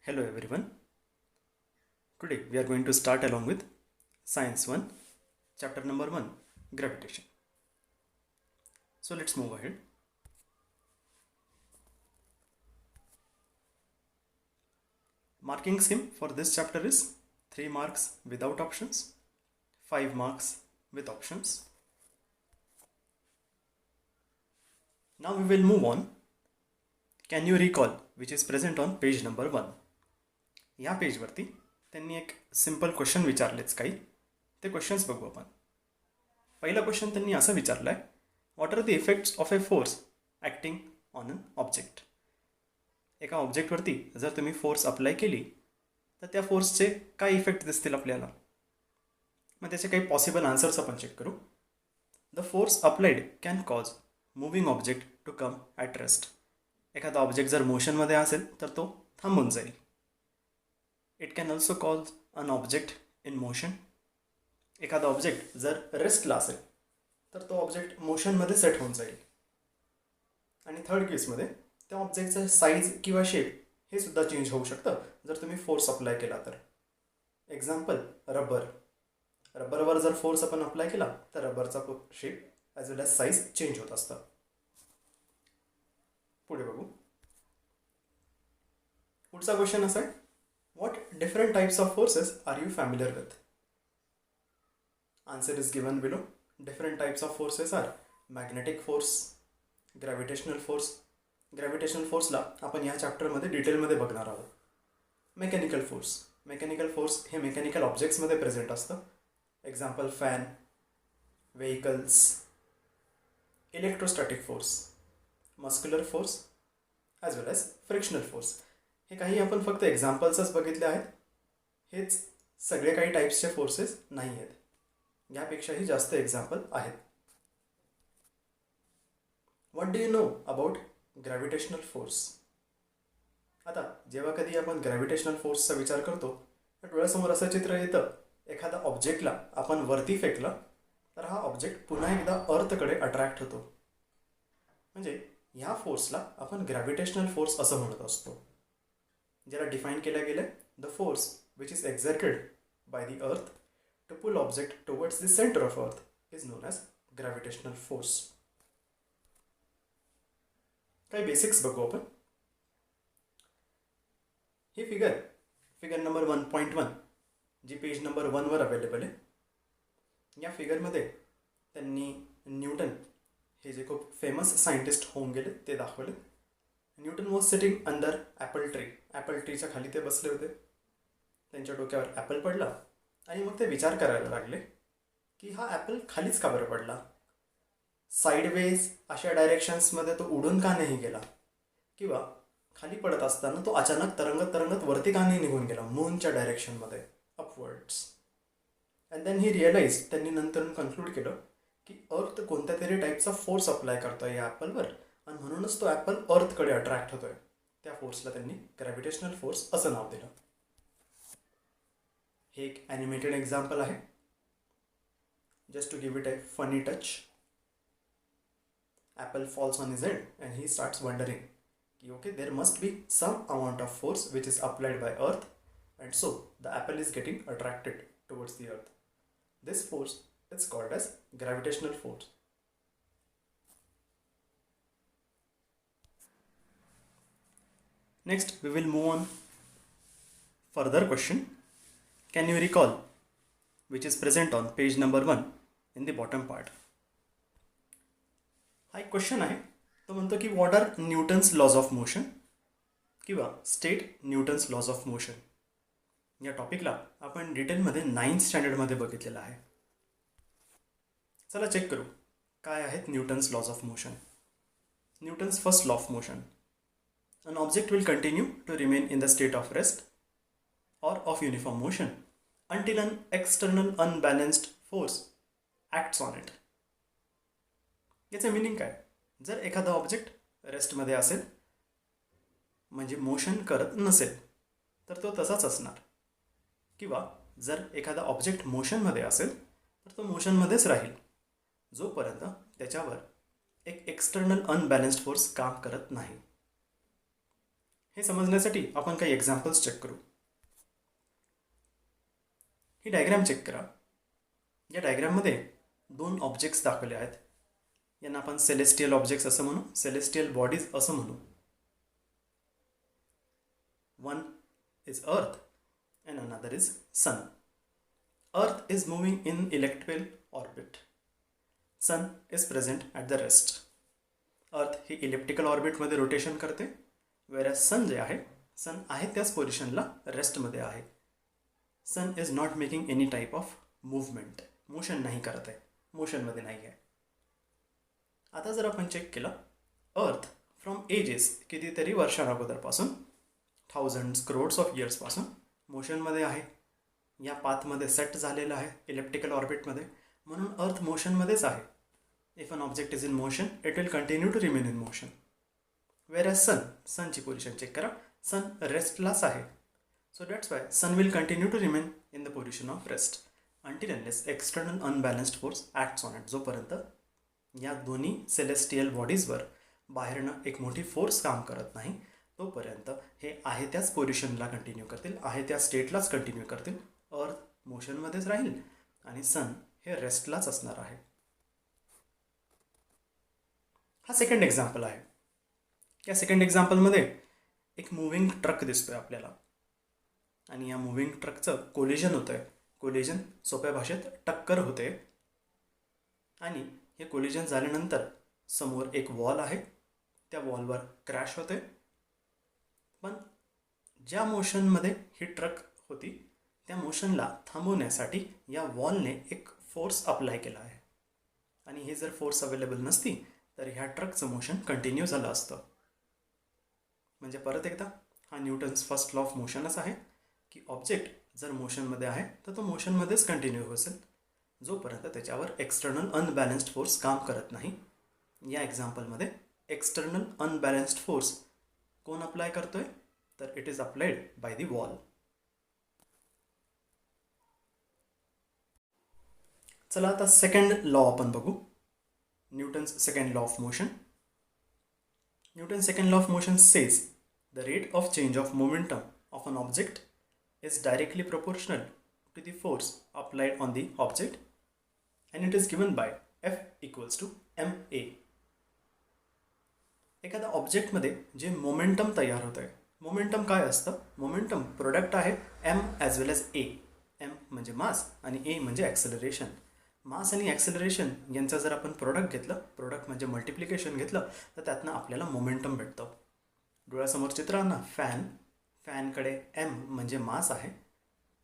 Hello everyone. Today we are going to start along with Science 1, chapter number 1, Gravitation. So let's move ahead. Marking scheme for this chapter is 3 marks without options, 5 marks with options. Now we will move on. Can you recall which is present on page number 1? या पेजवरती त्यांनी एक simple question विचारलेच काही ते questions बघू आपण. पहिला question त्यांनी असं विचारलं आहे, what are the effects of a force acting on an object. एका ऑब्जेक्टवरती जर तुम्ही फोर्स अप्लाय केली तर त्या फोर्सचे काय इफेक्ट दिसतील आपल्याला. मग त्याचे काही पॉसिबल आन्सर्स आपण चेक करू. The force applied can cause moving object to come at rest. एखादा ऑब्जेक्ट जर मोशनमध्ये असेल तर तो थांबून जाईल. It can also cause an object in motion. एखादा ऑब्जेक्ट जर रेस्टला असेल तर तो ऑब्जेक्ट मोशनमध्ये सेट होऊन जाईल. आणि थर्ड केसमध्ये त्या ऑब्जेक्टचं साईज किंवा शेप हे सुद्धा चेंज होऊ शकतं जर तुम्ही फोर्स अप्लाय केला तर. एक्झाम्पल रबरवर जर फोर्स आपण अप्लाय केला तर रबरचा shape as well as size change होत असतं. पुढे बघू. पुढचा क्वेश्चन असा आहे, what different types of forces are you familiar with? Answer is given below. Different types of forces are magnetic force, gravitational force. Gravitational forceला आपण या चॅप्टरमध्ये डिटेलमध्ये बघणार आहोत. मेकॅनिकल फोर्स हे मेकॅनिकल ऑब्जेक्ट्समध्ये प्रेझेंट असतं. Example fan, vehicles. Electrostatic force, muscular force as well as frictional force. हे काही आपण फक्त एक्झाम्पल्सच बघितले आहेत. हेच सगळे काही टाईप्सचे फोर्सेस नाही आहेत. यापेक्षाही जास्त एक्झाम्पल आहेत. What do you know about gravitational force. आता जेव्हा कधी आपण ग्रॅव्हिटेशनल फोर्सचा विचार करतो तर डोळ्यासमोर असं चित्र येतं, एखादा ऑब्जेक्टला आपण वरती फेकलं तर हा ऑब्जेक्ट पुन्हा एकदा अर्थकडे अट्रॅक्ट होतो. म्हणजे ह्या फोर्सला आपण ग्रॅव्हिटेशनल फोर्स असं म्हणत असतो. ज्याला डिफाईन केलं गेलं, the force which is exerted by the earth to pull object towards the centre of earth is known as gravitational force. काही बेसिक्स बघू आपण. ही फिगर नंबर 1.1 जी पेज नंबर 1वर अवेलेबल आहे. या फिगरमध्ये त्यांनी न्यूटन हे जे खूप फेमस सायंटिस्ट होऊन गेले ते दाखवले. Newton was sitting under apple ट्रीच्या खाली ते बसले होते. त्यांच्या डोक्यावर ॲपल पडला आणि मग ते विचार करायला लागले की हा ॲपल खालीच का बरं पडला. साईडवेज अशा डायरेक्शन्समध्ये तो उडून का नाही गेला, किंवा खाली पडत असताना तो अचानक तरंगत वरती का नाही निघून गेला मूनच्या डायरेक्शनमध्ये upwards. And then he realise, त्यांनी नंतर कन्क्लूड केलं की अर्थ कोणत्या तरी टाईपचा फोर्स अप्लाय करतोय या ॲपलवर आणि म्हणूनच तो ॲपल अर्थकडे अट्रॅक्ट होतोय. त्या फोर्सला त्यांनी ग्रॅव्हिटेशनल फोर्स असं नाव दिलं. हे एक ॲनिमेटेड एक्झाम्पल आहे. Just to give it a funny touch. Apple falls on his head and he starts wondering की okay there must be some amount of force which is applied by earth and so the apple is getting attracted towards the earth. This force is called as gravitational force. Next, we will move on. Further question. Can you recall which is present on page number 1 in the bottom part? हा एक question आहे. तो म्हणतो की what are Newton's laws of motion, किंवा state Newton's laws of motion. या टॉपिकला आपण डिटेलमध्ये 9th स्टँडर्डमध्ये बघितलेलं आहे. चला चेक करू काय आहेत Newton's laws of motion. Newton's first law of motion. An object will continue to remain in the state of rest or of uniform motion until an external unbalanced force acts on it. याचं meaning काय. जर एखादा object रेस्टमध्ये असेल म्हणजे motion करत नसेल तर तो तसाच असणार, किंवा जर एखादा ऑब्जेक्ट मोशनमध्ये असेल तर तो मोशनमध्येच राहील जोपर्यंत त्याच्यावर एक एक्सटर्नल अनबॅलन्स्ड फोर्स काम करत नाही. हे समजण्यासाठी आपण काही एक्झाम्पल्स चेक करू. ही डायग्राम चेक करा. या डायग्राममध्ये 2 ऑब्जेक्ट्स दाखवले आहेत. यांना आपण सेलेस्टियल ऑब्जेक्ट्स असं म्हणू, सेलेस्टियल बॉडीज असं म्हणू. One is earth and another is sun. Earth is moving in elliptical orbit. Sun is present at the rest. Earth ही इलिप्टिकल ऑर्बिटमध्ये रोटेशन करते, whereas sun जे आहे, sun आहे त्याच पोझिशनला रेस्टमध्ये आहे. Sun is not making any type of movement, motion नाही करत आहे, मोशनमध्ये नाही आहे. आता जर आपण चेक केलं, अर्थ फ्रॉम एजेस कितीतरी वर्षांअगोदरपासून, थाउजंड्स करोड्स ऑफ इयर्सपासून मोशनमध्ये आहे. या पाथमध्ये सेट झालेलं आहे इलेप्टिकल ऑर्बिटमध्ये, म्हणून अर्थ मोशनमध्येच आहे. If an object is in motion it will continue to remain in motion. Whereas सनची पोझिशन चेक करा, सन रेस्टलाच आहे. So that's why sun will continue to remain in the position of rest until unless external unbalanced force acts on it. जोपर्यंत या दोन्ही celestial बॉडीजवर बाहेरनं एक मोठी फोर्स काम करत नाही, तोपर्यंत हे आहे त्याच पोझिशनला कंटिन्यू करतील, आहे त्या स्टेटलाच कंटिन्यू करतील. अर्थ मोशनमध्येच राहील आणि सन हे रेस्टलाच असणार आहे. हा सेकंड एक्झाम्पल आहे. या सेकंड एक्झाम्पलमध्ये एक मूव्हिंग ट्रक दिसतोय आपल्याला आणि या मूव्हिंग ट्रकचं कोलिजन होतं आहे. कोलिजन सोप्या भाषेत टक्कर होते आणि हे कोलिजन झाल्यानंतर समोर एक वॉल आहे, त्या वॉलवर क्रॅश होते. पण ज्या मोशनमध्ये ही ट्रक होती त्या मोशनला थांबवण्यासाठी या वॉलने एक फोर्स अप्लाय केला आहे आणि हे जर फोर्स अवेलेबल नसती तर ह्या ट्रकचं मोशन कंटिन्यू झालं असतं. म्हणजे परत एकदा हा न्यूटन्स फर्स्ट लॉ ऑफ मोशनच आहे की ऑब्जेक्ट जर मोशनमध्ये आहे तर तो मोशनमध्येच कंटिन्यू असेल जोपर्यंत त्याच्यावर एक्सटर्नल अनबॅलन्स्ड फोर्स काम करत नाही. या एक्झाम्पलमध्ये एक्सटर्नल अनबॅलन्स्ड फोर्स कोण अप्लाय करतोय, तर it is applied by the wall. चला आता सेकंड लॉ आपण बघू, Newton's second law of motion. Newton's second law of motion says the rate of change of momentum of an object is directly proportional to the force applied on the object and it is given by F equals to ma. एखाद्या ऑब्जेक्टमध्ये जे momentum तयार होतं आहे, momentum काय असतं, momentum product आहे m as well as a. M म्हणजे मास आणि ए म्हणजे ॲक्सेलरेशन. मास आणि ॲक्सेलरेशन यांचं जर आपण प्रोडक्ट घेतलं, प्रोडक्ट म्हणजे मल्टिप्लिकेशन घेतलं, तर त्यातनं आपल्याला मोमेंटम भेटतं. डोळ्यासमोर चित्र ना, फॅनकडे एम म्हणजे मास आहे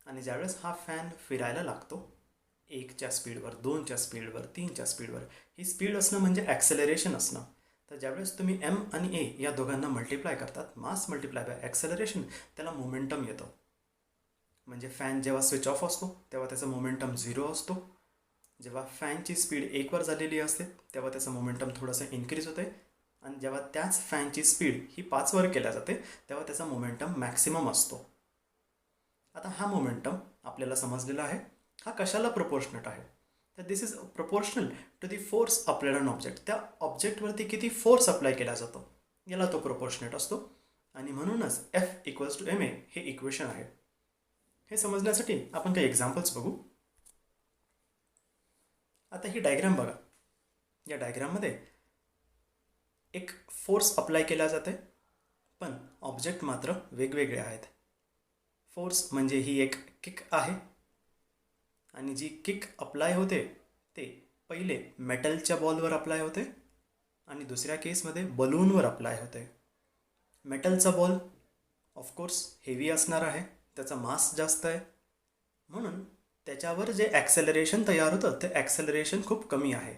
आणि ज्यावेळेस हा फॅन फिरायला लागतो 1च्या स्पीडवर, 2च्या स्पीडवर, 3च्या स्पीडवर, ही स्पीड असणं म्हणजे ॲक्सेलरेशन असणं. तर ज्यावेळेस तुम्ही एम आणि ए या दोघांना मल्टिप्लाय करतात, मास मल्टिप्लाय बाय ॲक्सेलरेशन, त्याला मोमेंटम येतं. म्हणजे फॅन जेव्हा स्विच ऑफ असतो तेव्हा त्याचा मोमेंटम 0 असतो. जेव्हा फॅनची स्पीड 1वर झालेली असते तेव्हा त्याचं मोमेंटम थोडंसं इन्क्रीज होते आणि जेव्हा त्याच फॅनची स्पीड ही 5वर केल्या जाते तेव्हा त्याचा मोमेंटम मॅक्सिमम असतो. आता हा मोमेंटम आपल्याला समजलेला आहे, हा कशाला प्रोपोर्शनेट आहे, तर this is proportional to the force applied on object. त्या ऑब्जेक्टवरती किती फोर्स अप्लाय केला जातो याला तो प्रोपोर्शनेट असतो आणि म्हणूनच F equals to m a हे इक्वेशन आहे. हे समजण्यासाठी आपण काही एक्झाम्पल्स बघू. आता ही डायग्राम बघा. या डायग्राममध्ये एक फोर्स अप्लाय केला जाते पण ऑब्जेक्ट मात्र वेगवेगळे आहेत. फोर्स म्हणजे ही एक किक आहे आणि जी किक अप्लाय होते ते पहिले मेटलच्या बॉलवर अप्लाय होते आणि दुसऱ्या केसमध्ये बलूनवर अप्लाय होते. मेटलचा बॉल ऑफकोर्स हेवी असणार आहे, त्याचा मास जास्त आहे, म्हणून त्याच्यावर जे ॲक्सेलरेशन तयार होतं ते ॲक्सेलरेशन खूप कमी आहे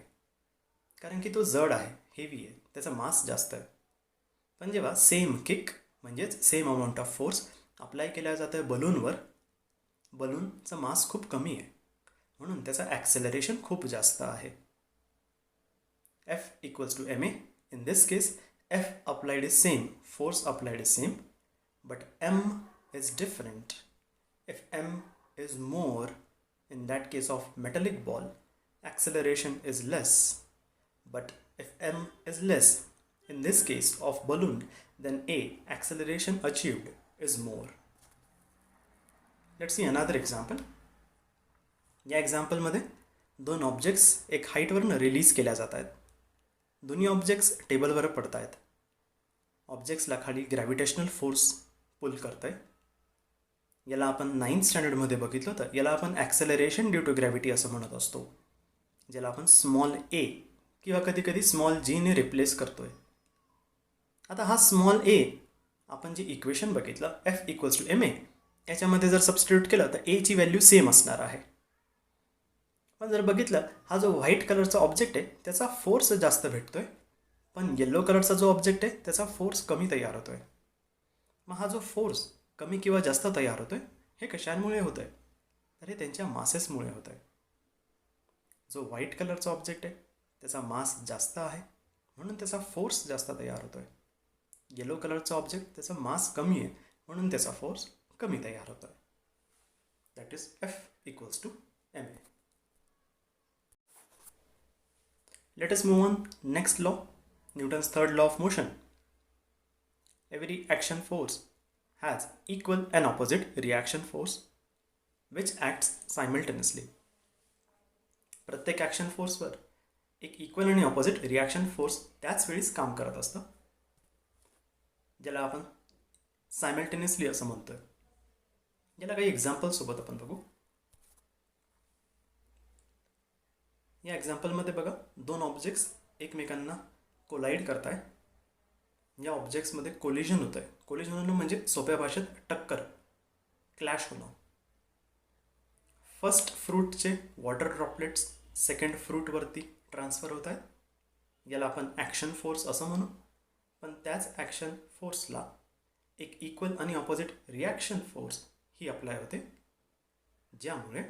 कारण की तो जड आहे, हेवी आहे, त्याचा मास जास्त आहे. पण जेव्हा सेम किक म्हणजेच same amount of force apply केल्या जातं आहे बलूनवर, बलूनचा मास खूप कमी आहे म्हणून त्याचं ॲक्सेलरेशन खूप जास्त आहे. F equals to m a. In this case F applied is same, force applied is same, but m is different. If m is more, in that case of metallic ball, acceleration is less. But if m is less, in this case of balloon, then A, acceleration achieved, is more. Let's see another example. या एक्झाम्पलमध्ये दोन objects एक हाईटवरनं release केल्या जात आहेत. दोन्ही objects टेबलवर पडत आहेत. ऑब्जेक्ट्सला खाली ग्रॅव्हिटेशनल फोर्स पुल करत आहे. याला आपण 9th स्टँडर्डमध्ये बघितलं तर याला आपण ॲक्सेलरेशन ड्यू टू ग्रॅव्हिटी असं म्हणत असतो, ज्याला आपण स्मॉल ए किंवा कधी कधी स्मॉल जीने रिप्लेस करतोय. आता हा स्मॉल ए आपण जे इक्वेशन बघितलं F=ma याच्यामध्ये जर सबस्टिट्यूट केलं तर एची व्हॅल्यू सेम असणार आहे. पण जर बघितलं हा जो व्हाईट कलरचा ऑब्जेक्ट आहे त्याचा फोर्स जास्त भेटतोय, पण येलो कलरचा जो ऑब्जेक्ट आहे त्याचा फोर्स कमी तयार होतोय. मग हा जो फोर्स कमी किंवा जास्त तयार होतोय हे कशामुळे होत आहे? तर हे त्यांच्या मासेसमुळे होत आहे. जो व्हाईट कलरचा ऑब्जेक्ट आहे त्याचा मास जास्त आहे म्हणून त्याचा फोर्स जास्त तयार होतोय. येलो कलरचा ऑब्जेक्ट त्याचा मास कमी आहे म्हणून त्याचा फोर्स कमी तयार होतोय. That is F=ma. Let us move on. Next law, Newton's third law of motion. Every action force has equal and opposite reaction force which acts simultaneously. प्रत्येक ॲक्शन फोर्सवर एक इक्वल आणि ऑपोजिट रिॲक्शन फोर्स त्याच वेळीच काम करत असतं, ज्याला आपण सायमल्टेनियसली असं म्हणतोय. याला काही एक्झाम्पलसोबत आपण बघू. या एक्झाम्पलमध्ये बघा दोन ऑब्जेक्ट्स एकमेकांना कोलाईड करत आहे. या ऑब्जेक्ट्समध्ये कोलिजन होतं आहे. कोलिजन होणं म्हणजे सोप्या भाषेत टक्कर, क्लॅश होणं. फर्स्ट फ्रूटचे वॉटर ड्रॉपलेट्स सेकंड फ्रूटवरती ट्रान्सफर होत आहेत. याला आपण ॲक्शन फोर्स असं म्हणू. पण त्याच ॲक्शन फोर्सला एक इक्वल आणि ऑपोजिट रिॲक्शन फोर्स ही अप्लाय होते, ज्यामुळे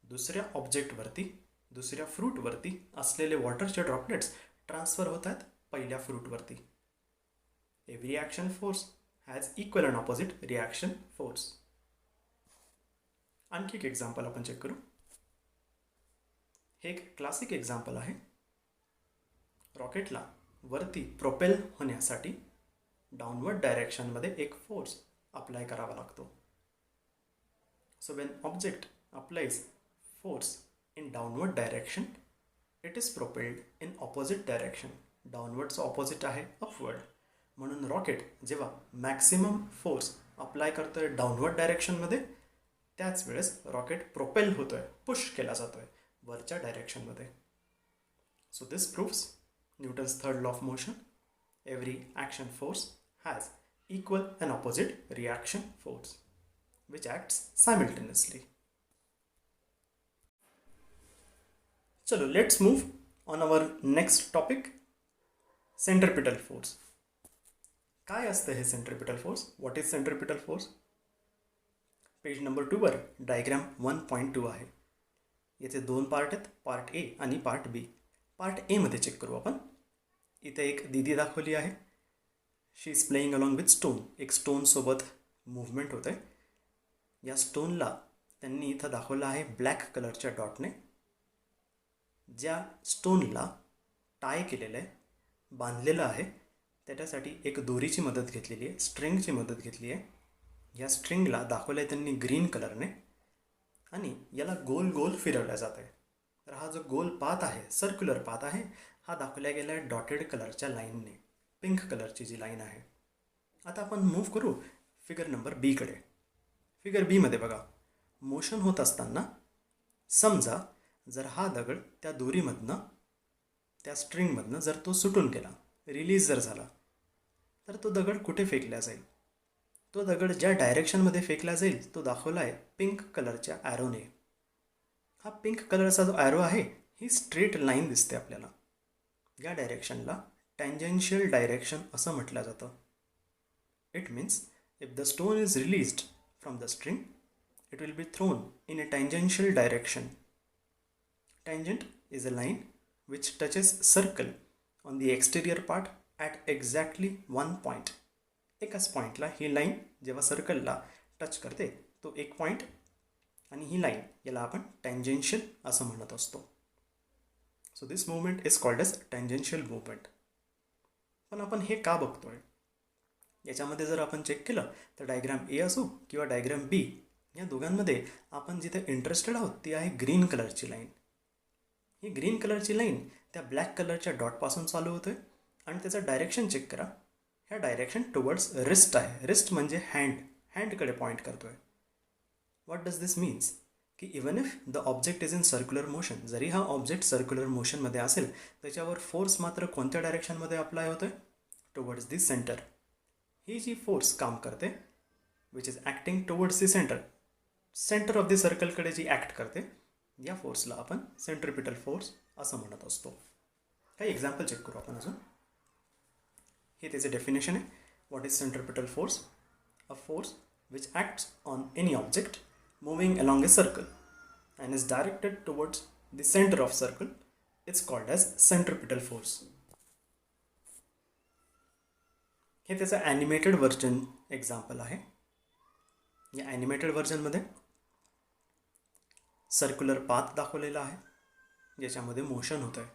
दुसऱ्या ऑब्जेक्टवरती दुसऱ्या फ्रूटवरती असलेले वॉटरचे ड्रॉपलेट्स ट्रान्सफर होत आहेत पहिल्या फ्रूटवरती. Every action force has equal and opposite reaction force. आणखी एक एक्झाम्पल आपण चेक करू. हे एक क्लासिक एक्झाम्पल आहे. रॉकेटला वरती प्रोपेल होण्यासाठी डाऊनवर्ड डायरेक्शनमध्ये एक फोर्स अप्लाय करावा लागतो. So when object applies force in downward direction, it is propelled in opposite direction. डाऊनवर्डचं ऑपोजिट आहे अपवर्ड. म्हणून रॉकेट जेव्हा मॅक्सिमम फोर्स अप्लाय करतोय डाऊनवर्ड डायरेक्शनमध्ये, त्याच वेळेस रॉकेट प्रोपेल होतोय, पुश केला जातोय वरच्या डायरेक्शनमध्ये. So this proves Newton's third law of motion. Every action force has equal and opposite reaction force which acts simultaneously. चलो let's move on our next topic, centripetal force. काय असतं हे centripetal force? What is centripetal force? Page number 2वर diagram 1.2 आहे. याचे दोन part आहेत, part A आणि पार्ट बी. पार्ट एमध्ये चेक करू आपण. इथे एक दीदी दाखवली आहे. She is playing along with stone. एक स्टोनसोबत मूव्हमेंट होतं आहे. या स्टोनला त्यांनी इथं दाखवलं आहे ब्लॅक कलरच्या डॉटने. ज्या स्टोनला टाय केलेलं आहे, बांधलेलं आहे, त्याच्यासाठी एक दोरीची मदत घेतलेली आहे, स्ट्रिंगची मदत घेतली आहे. या स्ट्रिंगला दाखवलं आहे त्यांनी ग्रीन कलरने आणि याला गोल गोल फिरवल्या जात आहे. तर हा जो गोल पाथ आहे, सर्क्युलर पाथ आहे, हा दाखवला गेला आहे डॉटेड कलरच्या लाईनने, पिंक कलरची जी लाईन आहे. आता आपण मूव्ह करू फिगर नंबर बीकडे. फिगर बीमध्ये बघा, मोशन होत असताना समजा जर हा दगड त्या दोरीमधनं, त्या स्ट्रिंगमधनं जर तो सुटून गेला, रिलीज जर झाला, तर तो दगड कुठे फेकला जाईल? तो दगड ज्या डायरेक्शनमध्ये फेकला जाईल तो दाखवला आहे पिंक कलरच्या ॲरोने. हा पिंक कलरचा जो ॲरो आहे ही स्ट्रेट लाईन दिसते आपल्याला. या डायरेक्शनला टँजेन्शियल डायरेक्शन असं म्हटलं जातं. It means if the stone is released from the string, it will be thrown in a tangential direction. Tangent is a line which touches circle on the exterior part at exactly one point. एकाच पॉईंटला ही line जेव्हा सर्कलला touch करते तो एक point, आणि ही line याला आपण tangential असं म्हणत असतो. So this movement is called as tangential movement. पण आपण हे का बघतोय? याच्यामध्ये जर आपण चेक केलं तर डायग्राम ए असो किंवा डायग्राम बी, या दोघांमध्ये आपण जिथे इंटरेस्टेड आहोत ती आहे ग्रीन कलरची लाईन. ही ग्रीन कलरची लाईन त्या ब्लॅक कलरच्या डॉटपासून चालू होतोय आणि त्याचं डायरेक्शन चेक करा. ह्या डायरेक्शन टुवर्ड्स रिस्ट आहे. रिस्ट म्हणजे हँडकडे पॉईंट करतोय. व्हॉट डज दिस मीन्स की even if the object is in circular motion, जरी हा ऑब्जेक्ट सर्क्युलर मोशनमध्ये असेल त्याच्यावर फोर्स मात्र कोणत्या डायरेक्शनमध्ये अप्लाय होतोय? Towards the centre. ही जी फोर्स काम करते which is acting towards the centre of the सर्कलकडे जी ॲक्ट करते, या फोर्सला आपण सेंट्रिपिटल फोर्स असं म्हणत असतो. काही एक्झाम्पल चेक करू आपण अजून. हे त्याचे डेफिनेशन आहे. What is centripetal force? A force which acts on any object moving along a circle and is directed towards the center of circle. It's called as centripetal force. हे त्याचं animated version example आहे. या animated व्हर्जनमध्ये circular path दाखवलेला आहे ज्याच्यामध्ये motion होतं आहे.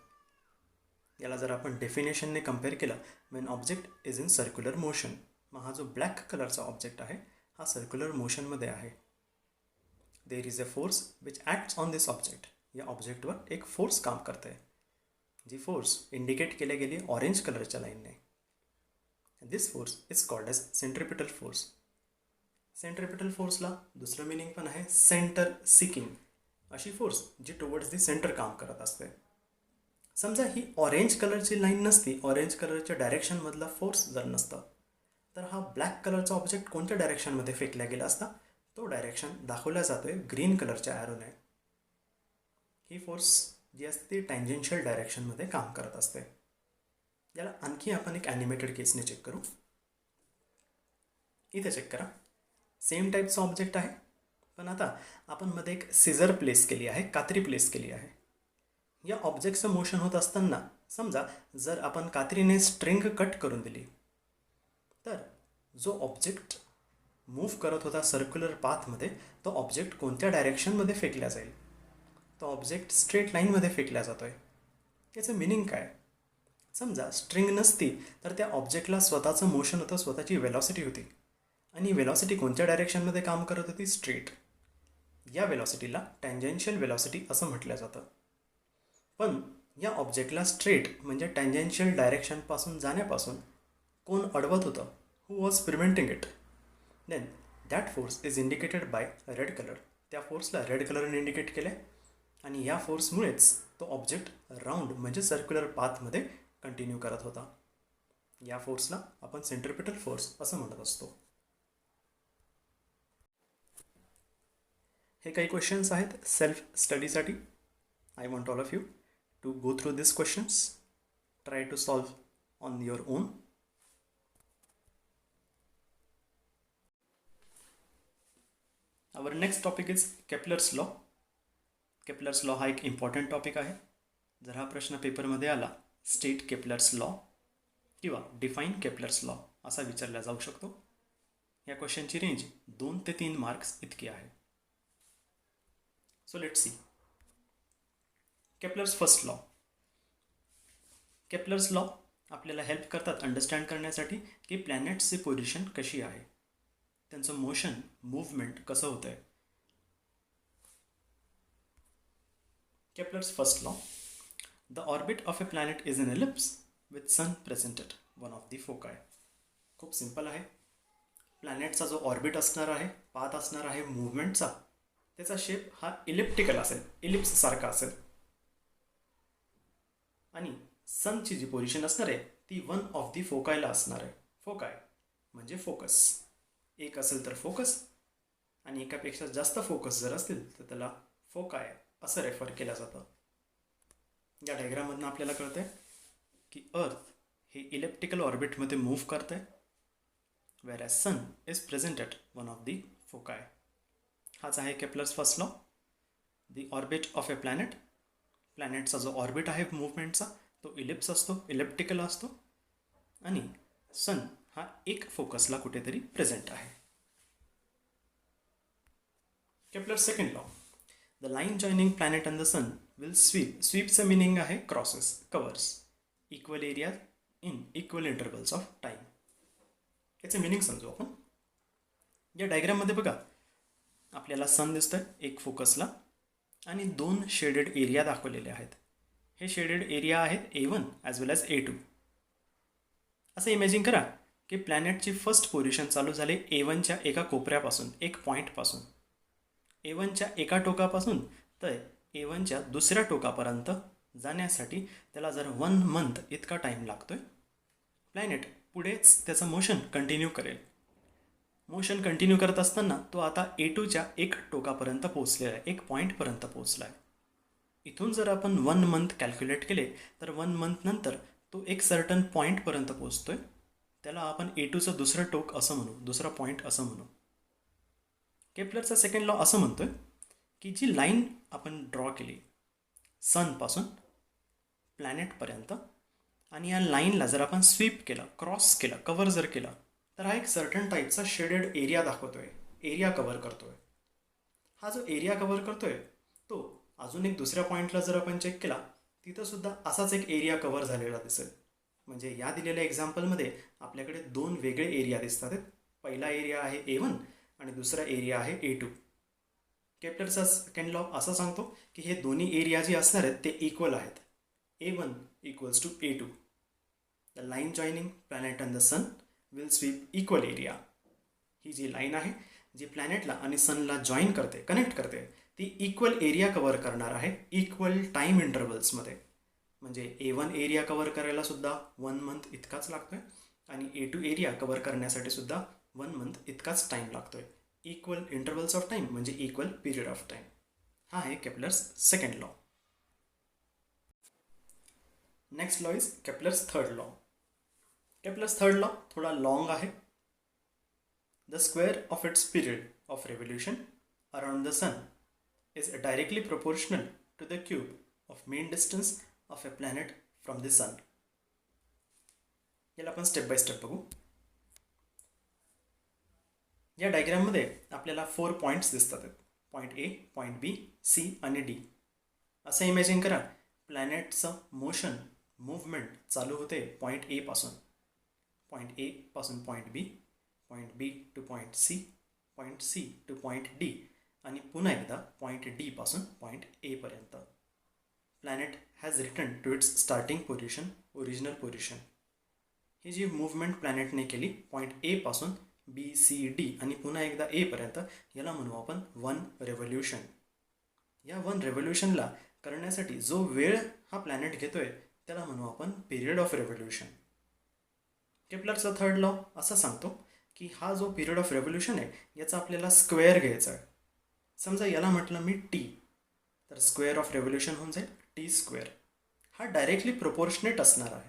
याला जर आपण डेफिनेशनने कम्पेअर केलं, Wien object is in circular motion, मग हा जो ब्लॅक कलरचा ऑब्जेक्ट आहे हा सर्क्युलर मोशनमध्ये आहे. There is a force which acts on this object. या ऑब्जेक्टवर एक फोर्स काम करते आहे, जी फोर्स इंडिकेट केल्या गेली ऑरेंज कलरच्या लाईनने. This force is called as centripetal force. Centripetal फोर्सला दुसरं मिनिंग पण आहे सेंटर सिकिंग. अशी फोर्स जी टुवर्ड्स दी सेंटर काम करत असते. समजा ही ऑरेंज कलरची लाईन नसती, ऑरेंज कलरच्या डायरेक्शनमधला फोर्स जर नसता, तर हा ब्लॅक कलरचा ऑब्जेक्ट कोणत्या डायरेक्शनमध्ये फेकला गेला असता? तो डायरेक्शन दाखवला जातो आहे ग्रीन कलरच्या ॲरोने. ही फोर्स जी असते ती टँजेन्शियल डायरेक्शनमध्ये काम करत असते. याला आणखी आपण एक ॲनिमेटेड केसने चेक करू. इथे चेक करा. सेम टाईपचा ऑब्जेक्ट आहे, पण आता आपण मध्ये एक सिझर प्लेस केली आहे, कात्री प्लेस केली आहे. या ऑब्जेक्टचं मोशन होत असताना समजा जर आपण कात्रीने स्ट्रिंग कट करून दिली, तर जो ऑब्जेक्ट मूव्ह करत होता सर्क्युलर पाथमध्ये, तो ऑब्जेक्ट कोणत्या डायरेक्शनमध्ये फेकला जाईल? तो ऑब्जेक्ट स्ट्रेट लाईनमध्ये फेकला जातो आहे. याचं मिनिंग काय? समजा स्ट्रिंग नसती तर त्या ऑब्जेक्टला स्वतःचं मोशन होतं, स्वतःची वेलॉसिटी होती, आणि वेलॉसिटी कोणत्या डायरेक्शनमध्ये काम करत होती? स्ट्रेट. या वेलॉसिटीला टँजेन्शियल वेलॉसिटी असं म्हटलं जातं. पण या ऑब्जेक्टला स्ट्रेट म्हणजे टँजेन्शियल डायरेक्शनपासून जाण्यापासून कोण अडवत होतं? Who was preventing it? Then that force is indicated by red colour. त्या फोर्सला रेड कलरने इंडिकेट केलं आहे, आणि या फोर्समुळेच तो ऑब्जेक्ट राऊंड म्हणजे सर्क्युलर पाथमध्ये कंटिन्यू करत होता. या फोर्सला आपण सेंट्रिपिटल फोर्स असं म्हणत असतो. हे काही क्वेश्चन्स आहेत सेल्फ स्टडीसाठी. I want all of you to go through this questions, try to solve on your own. Our next topic is Kepler's law. Kepler's law हा एक इम्पॉर्टंट टॉपिक आहे. जर हा प्रश्न पेपरमध्ये आला, स्टेट केपलर्स लॉ किंवा डिफाईन केपलर्स लॉ असा विचारला जाऊ शकतो. या क्वेश्चनची रेंज 2 ते 3 मार्क्स इतकी आहे. So let's see. Kepler's first law. Kepler's law आपल्याला हेल्प करतात अंडरस्टँड करण्यासाठी की प्लॅनेट्सची पोझिशन कशी आहे, त्यांचं मोशन मूवमेंट कसं होतं आहे. Kepler's first law. The orbit of a planet is an ellipse with sun present at one of the foci. खूप सिंपल आहे. प्लॅनेटचा जो ऑर्बिट असणार आहे, पाथ असणार आहे मूवमेंटचा, त्याचा शेप हा इलिप्टिकल असेल, इलिप्स सारखा असेल. आणि सनची जी पोझिशन असणार आहे ती वन ऑफ दी फोकायला असणार आहे. फोकाय म्हणजे फोकस. एक असेल तर फोकस, आणि एकापेक्षा जास्त फोकस जर असतील तर त्याला फोकाय असं रेफर केलं जातं. या डायग्राममधून आपल्याला कळतं आहे की अर्थ हे इलेप्टिकल ऑर्बिटमध्ये मूव्ह करतं आहे, where sun is present at one of the foci. हाच आहे Kepler's first law. The orbit of a planet. प्लॅनेटचा जो ऑर्बिट आहे मूवमेंटचा तो इलिप्स असतो, इलेप्टिकल असतो, आणि सन हा एक फोकसला कुठेतरी प्रेझेंट आहे. Kepler's second law. The line joining planet and the sun will sweep. Sweepचं meaning आहे crosses, covers equal area in equal intervals of time. याचे मिनिंग समजू आपण. या डायग्राममध्ये बघा आपल्याला सन दिसतोय एक फोकसला आणि 2 शेडेड एरिया दाखवलेले आहेत. हे शेडेड एरिया आहेत A1 as well as A2. असं इमॅजिन करा की प्लॅनेटची फर्स्ट पोझिशन चालू झाली A1च्या एका कोपऱ्यापासून, एक पॉईंटपासून. A1च्या एका टोकापासून तर A1च्या दुसऱ्या टोकापर्यंत जाण्यासाठी त्याला जर 1 मंथ इतका टाईम लागतोय. प्लॅनेट पुढेच त्याचं मोशन कंटिन्यू करेल. मोशन कंटिन्यू करत असताना तो आता A2च्या एक टोकापर्यंत पोहोचलेला आहे, एक पॉईंटपर्यंत पोहोचला आहे. इथून जर आपण 1 मंथ कॅल्क्युलेट केले तर 1 मंथ नंतर तो एक सर्टन पॉईंटपर्यंत पोहोचतोय. त्याला आपण A2चं दुसरं टोक असं म्हणू, दुसरा पॉईंट असं म्हणू. केपलरचा सेकंड लॉ असं म्हणतोय की जी लाईन आपण ड्रॉ केली सनपासून प्लॅनेटपर्यंत आणि या लाईनला जर आपण स्वीप केला, क्रॉस केला, कवर जर केला तर हा एक सर्टन टाईपचा शेडेड एरिया दाखवतोय, एरिया कवर करतोय. हा जो एरिया कवर करतोय तो अजून एक दुसऱ्या पॉईंटला जर आपण चेक केला तिथंसुद्धा असाच एक एरिया कवर झालेला दिसेल. म्हणजे या दिलेल्या एक्झाम्पलमध्ये आपल्याकडे 2 वेगळे एरिया दिसतात आहेत. पहिला एरिया आहे A1 आणि दुसरा एरिया आहे A2. केपलरचा सेकंड लॉ असं सांगतो की हे दोन्ही एरिया जे असणार आहेत ते इक्वल आहेत. A1 equals to A2. The line joining planet and the sun will sweep equal area. ही जी लाईन आहे जी प्लॅनेटला आणि सनला जॉईन करते, कनेक्ट करते, ती इक्वल एरिया कवर करणार आहे इक्वल टाईम इंटरवल्समध्ये. म्हणजे A1 एरिया कवर करायला सुद्धा 1 मंथ इतकाच लागतोय आणि A2 एरिया कवर करण्यासाठी सुद्धा 1 मंथ इतकाच टाईम लागतोय. इक्वल इंटरवल्स ऑफ टाईम म्हणजे इक्वल पिरियड ऑफ टाईम. हा आहे Kepler's second law. Next law is Kepler's third law. Kepler's third law थोडा लॉन्ग आहे. The square of its period of revolution around the sun is directly proportional to the cube of mean distance of a planet from the sun. याला आपण step by step बघू. या डायग्राममध्ये आपल्याला 4 points दिसतात. Point A, point B, C आणि D. असं imagine करा प्लॅनेटचं मोशन, मूव्हमेंट चालू होते पॉईंट A पासून. पॉईंट A पासून point B, point B to point C, point C to point D आणि पुन्हा एकदा पॉईंट D पासून पॉईंट A पर्यंत. Planet has return to its starting position, original position. ही जी मूव्हमेंट प्लॅनेटने केली पॉईंट A पासून B, C, D आणि पुन्हा एकदा A पर्यंत याला म्हणू आपण 1 रेव्होल्यूशन. या 1 रेव्होल्यूशनला करण्यासाठी जो वेळ हा प्लॅनेट घेतोय त्याला म्हणू आपण पिरियड ऑफ रेव्होल्यूशन. केपलरचा थर्ड लॉ असं सांगतो की हा जो पिरियड ऑफ रेव्होल्यूशन आहे याचा आपल्याला स्क्वेअर घ्यायचा आहे. समजा याला म्हटलं मी T तर स्क्वेअर ऑफ रेव्होल्यूशन होऊन जाईल T स्क्वेअर. हा डायरेक्टली प्रोपोर्शनेट असणार आहे.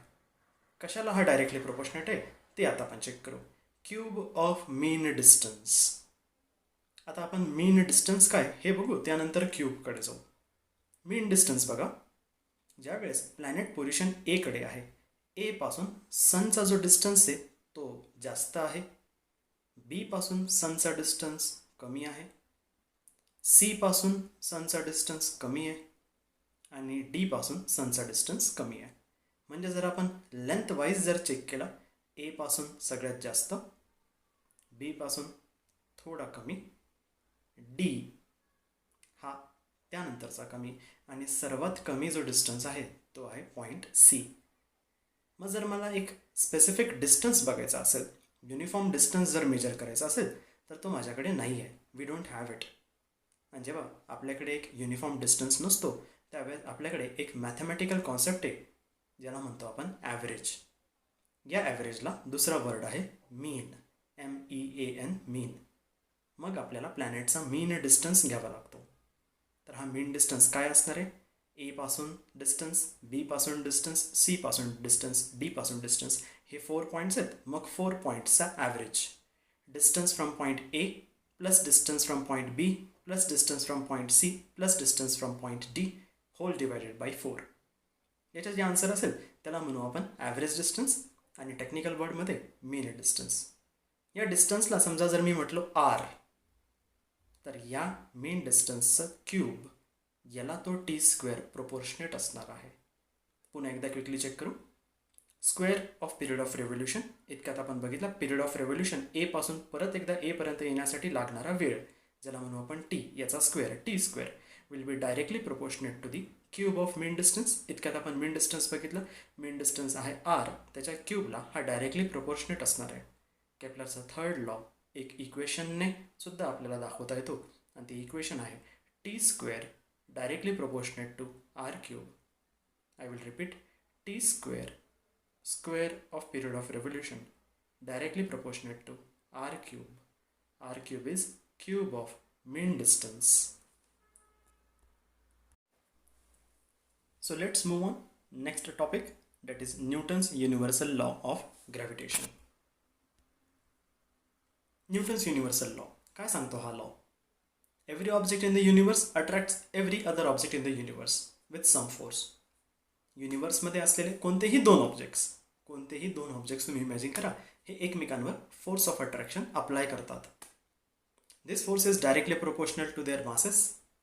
कशाला हा डायरेक्टली प्रोपोर्शनेट आहे ते आता आपण चेक करू. Cube of mean distance. आता आपण मीन डिस्टन्स काय हे बघू, त्यानंतर क्यूबकडे जाऊ. मीन डिस्टन्स बघा, ज्यावेळेस प्लॅनेट पोझिशन A कडे आहे, A पासून सनचा जो डिस्टन्स आहे तो जास्त आहे, B पासून सनचा डिस्टन्स कमी आहे, C पासून सनचा डिस्टन्स कमी आहे आणि D पासून सनचा डिस्टन्स कमी आहे. म्हणजे जर आपण लेंथ वाईज जर चेक केला, A पासून सगळ्यात जास्त, B पासून थोडा कमी, D हा त्यानंतरचा कमी आणि सर्वात कमी जो डिस्टन्स आहे तो आहे पॉईंट C. मग जर मला एक स्पेसिफिक डिस्टन्स बघायचा असेल, युनिफॉर्म डिस्टन्स जर मेजर करायचा असेल तर तो माझ्याकडे नाही आहे. We don't have it. आणि जेव्हा आपल्याकडे एक युनिफॉर्म डिस्टन्स नसतो त्यावेळेस आपल्याकडे एक मॅथमॅटिकल कॉन्सेप्ट आहे ज्याला म्हणतो आपण ॲव्हरेज. या ॲव्हरेजला दुसरा वर्ड आहे मीन, MEAN, मीन. मग आपल्याला प्लॅनेटचा मीन डिस्टन्स घ्यावा लागतो. तर हा मीन डिस्टन्स काय असणार आहे? A पासून डिस्टन्स, B पासून डिस्टन्स, C पासून डिस्टन्स, D पासून डिस्टन्स, हे 4 पॉईंट्स आहेत. मग 4 पॉईंट्सचा average. Distance from point A plus distance from point B plus distance from point C plus distance from point D whole divided by 4. याचा जे answer असेल त्याला म्हणू आपण ॲव्हरेज डिस्टन्स आणि टेक्निकल वर्डमध्ये मीन डिस्टन्स. या डिस्टन्सला समजा जर मी म्हटलो R तर या मीन डिस्टन्सचं क्यूब याला तो T स्क्वेअर प्रोपोर्शनेट असणार आहे. पुन्हा एकदा क्विकली चेक करू. Square off period of revolution इतक्यात आपण बघितलं पिरियड ऑफ रेव्होल्युशन ए पासून परत एकदा ए पर्यंत येण्यासाठी लागणारा वेळ ज्याला म्हणू आपण टी याचा square T square will be directly proportionate to the cube of mean distance. इतक्यात आपण मीन डिस्टन्स बघितलं. मीन डिस्टन्स आहे आर त्याच्या क्यूबला हा डायरेक्टली प्रोपोर्शनेट असणार आहे. केपलरचा थर्ड लॉ एक इक्वेशनने सुद्धा आपल्याला दाखवता येतो आणि ती इक्वेशन आहे T square directly proportionate to r cube. I will repeat T square square of period of revolution directly proportionate to r cube. R cube is cube of mean distance. So let's move on next topic, that is Newton's universal law of gravitation. Newton's universal law काय सांगतो हा law? Every object in the universe attracts every other object in the universe with some force. युनिवर्समध्ये असलेले कोणतेही दोन objects तुम्ही imagine करा हे एकमेकांवर फोर्स ऑफ अट्रॅक्शन अप्लाय करतात. This force is directly proportional to their masses.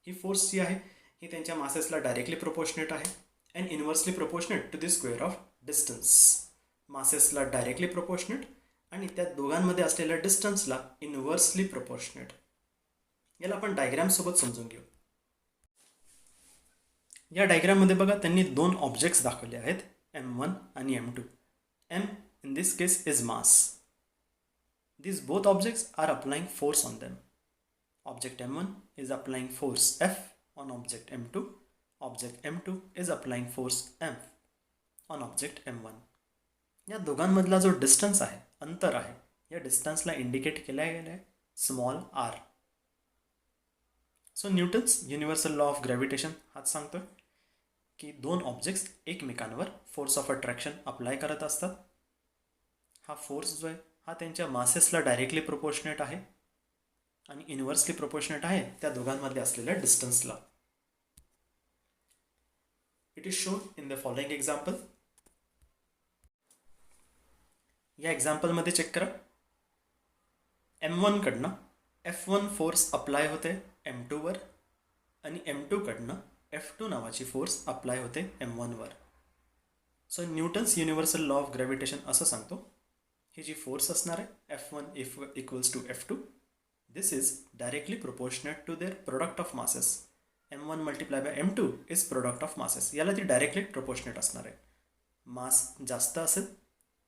ही फोर्स जी आहे ही त्यांच्या मासेसला डायरेक्टली प्रोपोर्शनेट आहे and inversely proportionate to the square of distance. मासेसला डायरेक्टली प्रोपोर्शनेट आणि त्या दोघांमध्ये असलेल्या डिस्टन्सला इन्व्हर्सली प्रोपोर्शनेट. याला आपण डायग्रामसोबत समजून घेऊ. या डायग्राममध्ये बघा त्यांनी दोन ऑब्जेक्ट्स दाखवले आहेत M1 आणि M2. M in this case is mass. These both objects are applying force on them. Object M1 is applying force F on object M2. Object M2 is applying force F on object M1. या दोघांमधला जो distance आहे अंतर आहे या डिस्टन्सला indicate केला गेला आहे small r. So Newton's universal law of gravitation हाच सांगतोय की दोन ऑब्जेक्ट्स एकमेकांवर फोर्स ऑफ अट्रॅक्शन अप्लाय करत असतात. हा फोर्स जो आहे हा त्यांच्या मासेसला डायरेक्टली प्रोपोर्शनेट आहे आणि इन्व्हर्सली प्रोपोर्शनेट आहे त्या दोघांमध्ये असलेल्या डिस्टन्सला. It is shown in the following example. या एक्झाम्पलमध्ये चेक करा. M1 कडनं F1 फोर्स अप्लाय होते M2 वर आणि M2 कडनं F2 नावाची फोर्स अप्लाय होते M1 वर. So Newton's universal law of gravitation असं सांगतो ही जी फोर्स असणार आहे F1 equals to F2 this is directly proportionate to their product of masses. M1 multiply by M2 is product of masses. याला ती डायरेक्टली प्रोपोर्शनेट असणार आहे. मास जास्त असेल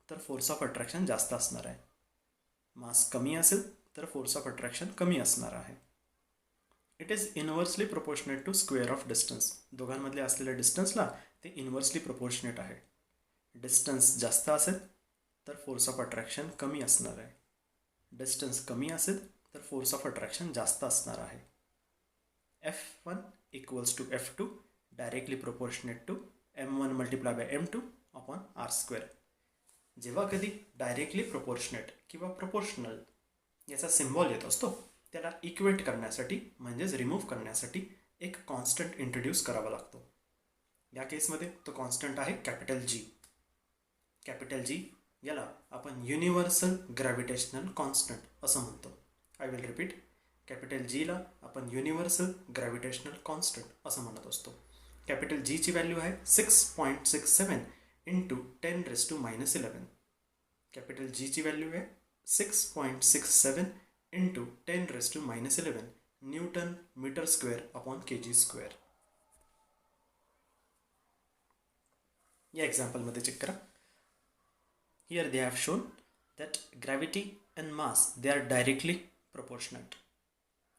तर फोर्स ऑफ अट्रॅक्शन जास्त असणार आहे. मास कमी असेल तर फोर्स ऑफ अट्रॅक्शन कमी असणार आहे. It is inversely proportionate to square of distance. दोघांमधल्या असलेल्या डिस्टन्सला ते इन्व्हर्सली प्रोपोर्शनेट आहे. डिस्टन्स जास्त असेल तर फोर्स ऑफ अट्रॅक्शन कमी असणार आहे. डिस्टन्स कमी असेल तर फोर्स ऑफ अट्रॅक्शन जास्त असणार आहे. F1 equals to F2 directly proportionate to M1 multiply by M2 upon R square. जेव्हा कधी डायरेक्टली प्रोपोर्शनेट किंवा प्रोपोर्शनल याचा सिम्बॉल येत असतो त्याला इक्वेट करण्यासाठी म्हणजेच रिमूव्ह करण्यासाठी एक कॉन्स्टंट इंट्रोड्यूस करावा लागतो. या केसमध्ये तो कॉन्स्टंट आहे कॅपिटल G. कॅपिटल G याला आपण युनिव्हर्सल ग्रॅव्हिटेशनल कॉन्स्टंट असं म्हणतो. I will repeat. कॅपिटल Gला आपण युनिव्हर्सल ग्रॅव्हिटेशनल कॉन्स्टंट असं म्हणत असतो. कॅपिटल G ची व्हॅल्यू आहे 6.67 इंटू 10⁻⁻11. कॅपिटल G ची व्हॅल्यू आहे 6.67 into 10⁻⁻11 newton metre square upon kg square. या एक्झाम्पलमध्ये चेक करा. Here they have shown that gravity and mass they are directly proportionate.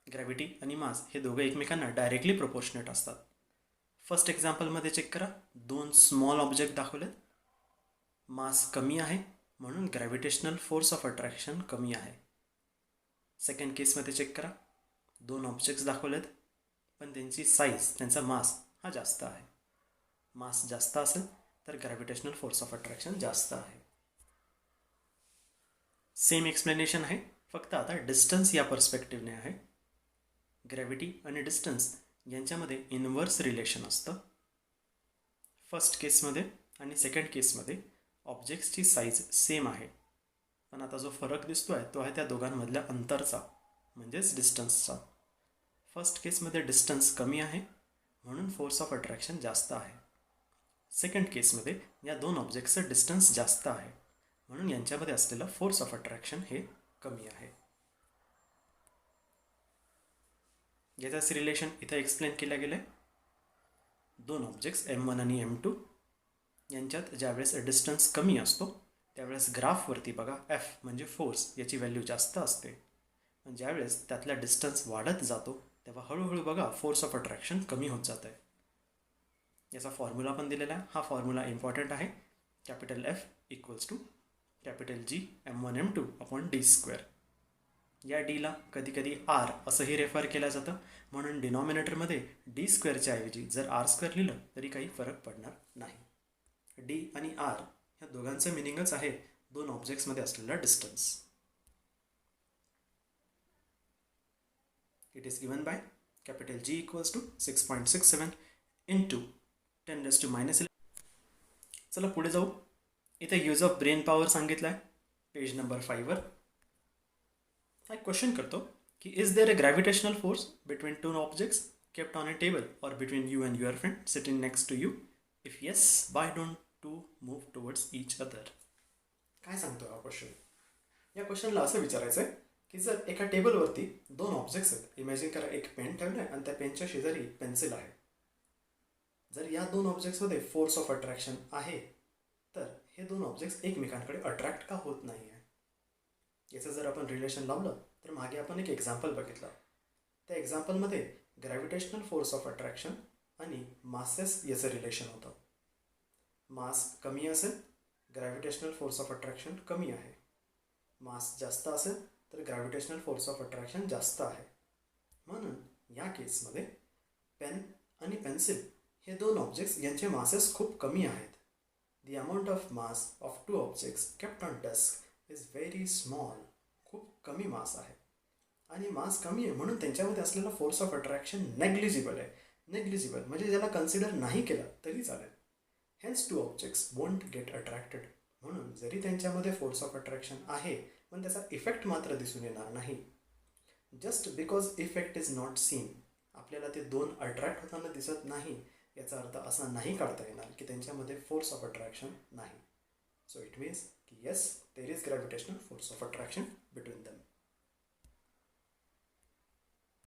Gravity आणि मास हे दोघं एकमेकांना डायरेक्टली प्रोपोर्शनेट असतात. फर्स्ट एक्झाम्पलमध्ये चेक करा. दोन स्मॉल ऑब्जेक्ट दाखवलेत. मास कमी आहे म्हणून ग्रॅव्हिटेशनल फोर्स ऑफ अट्रॅक्शन कमी आहे. सेकंड केसमध्ये चेक करा. दोन ऑब्जेक्ट्स दाखवलेत पण त्यांची साईज त्यांचा मास हा जास्त आहे. मास जास्त असेल तर ग्रॅव्हिटेशनल फोर्स ऑफ अट्रॅक्शन जास्त आहे. सेम एक्सप्लेनेशन आहे फक्त आता डिस्टन्स या पर्स्पेक्टिव्हने आहे. ग्रॅव्हिटी आणि डिस्टन्स यांच्यामध्ये इन्व्हर्स रिलेशन असतं. फर्स्ट केसमध्ये आणि सेकंड केसमध्ये ऑब्जेक्ट्सची साईज सेम आहे पण आता जो फरक दिसतो आहे तो आहे त्या दोघांमधल्या अंतरचा म्हणजेच डिस्टन्सचा. फर्स्ट केसमध्ये डिस्टन्स कमी आहे म्हणून फोर्स ऑफ अट्रॅक्शन जास्त आहे. सेकंड केसमध्ये या दोन ऑब्जेक्टचं डिस्टन्स जास्त आहे, म्हणून यांच्यामध्ये असलेलं फोर्स ऑफ अट्रॅक्शन हे कमी आहे. याचाच रिलेशन इथं एक्सप्लेन केलं गेलं आहे. दोन ऑब्जेक्ट्स M1 आणि M2 यांच्यात ज्यावेळेस डिस्टन्स कमी असतो त्यावेळेस ग्राफवरती बघा F म्हणजे फोर्स याची व्हॅल्यू जास्त असते. पण ज्यावेळेस त्यातला डिस्टन्स वाढत जातो तेव्हा हळूहळू बघा फोर्स ऑफ अट्रॅक्शन कमी होत जात आहे. याचा फॉर्म्युला पण दिलेला आहे. हा फॉर्म्युला इम्पॉर्टंट आहे. Capital F equals to capital G M1 M2 upon D². या डीला कधी कधी R असंही रेफर केलं जातं, म्हणून डिनॉमिनेटरमध्ये D²च्या ऐवजी जर R² लिहिलं तरी काही फरक पडणार नाही. D आणि R ह्या दोघांचं मिनिंगच आहे दोन ऑब्जेक्ट्समध्ये असलेला distance. It is given by capital G equals to 6.67 into 10⁻11. चला पुढे जाऊ. इथे यूज ऑफ ब्रेन पॉवर सांगितलं आहे पेज नंबर 5वर. एक क्वेश्चन करतो की is there a gravitational force between two objects kept on a table or between you and your friend sitting next to you? If yes, why don't two move towards each other? काय सांगतो हा question? या क्वेश्चनला असं विचारायचं आहे की जर एका टेबलवरती दोन ऑब्जेक्ट्स आहेत, इमॅजिन करा एक पेन ठेवलं आहे आणि त्या पेनच्या शेजारी पेन्सिल आहे. जर या दोन ऑब्जेक्ट्समध्ये फोर्स ऑफ अट्रॅक्शन आहे तर हे दोन ऑब्जेक्ट्स एकमेकांकडे अट्रॅक्ट का होत नाही आहे? याचं जर आपण रिलेशन लावलं तर मागे आपण एक एक्झाम्पल बघितलं. त्या एक्झाम्पलमध्ये ग्रॅव्हिटेशनल फोर्स ऑफ अट्रॅक्शन आणि मासेस याचं रिलेशन होतं. मास कमी असेल ग्रॅव्हिटेशनल फोर्स ऑफ अट्रॅक्शन कमी आहे. मास जास्त असेल तर ग्रॅव्हिटेशनल फोर्स ऑफ अट्रॅक्शन जास्त आहे. म्हणून या केसमध्ये पेन आणि पेन्सिल हे दोन ऑब्जेक्ट्स यांचे मासेस खूप कमी आहेत. The amount of mass of to objects kept on desk is very small. खूप कमी मास आहे आणि मास कमी आहे म्हणून त्यांच्यामध्ये असलेला फोर्स ऑफ अट्रॅक्शन नेग्लिजिबल आहे. नेग्लिजिबल म्हणजे ज्याला कन्सिडर नाही केलं तरी चालेल. Hence two objects won't get attracted. म्हणून जरी त्यांच्यामध्ये फोर्स ऑफ अट्रॅक्शन आहे पण त्याचा इफेक्ट मात्र दिसून येणार नाही. Just because effect is not seen, आपल्याला ते दोन अट्रॅक्ट होताना दिसत नाही याचा अर्थ असा नाही काढता येणार की त्यांच्यामध्ये फोर्स ऑफ अट्रॅक्शन नाही. सो इट मीन्स की yes, there is gravitational force of attraction between them.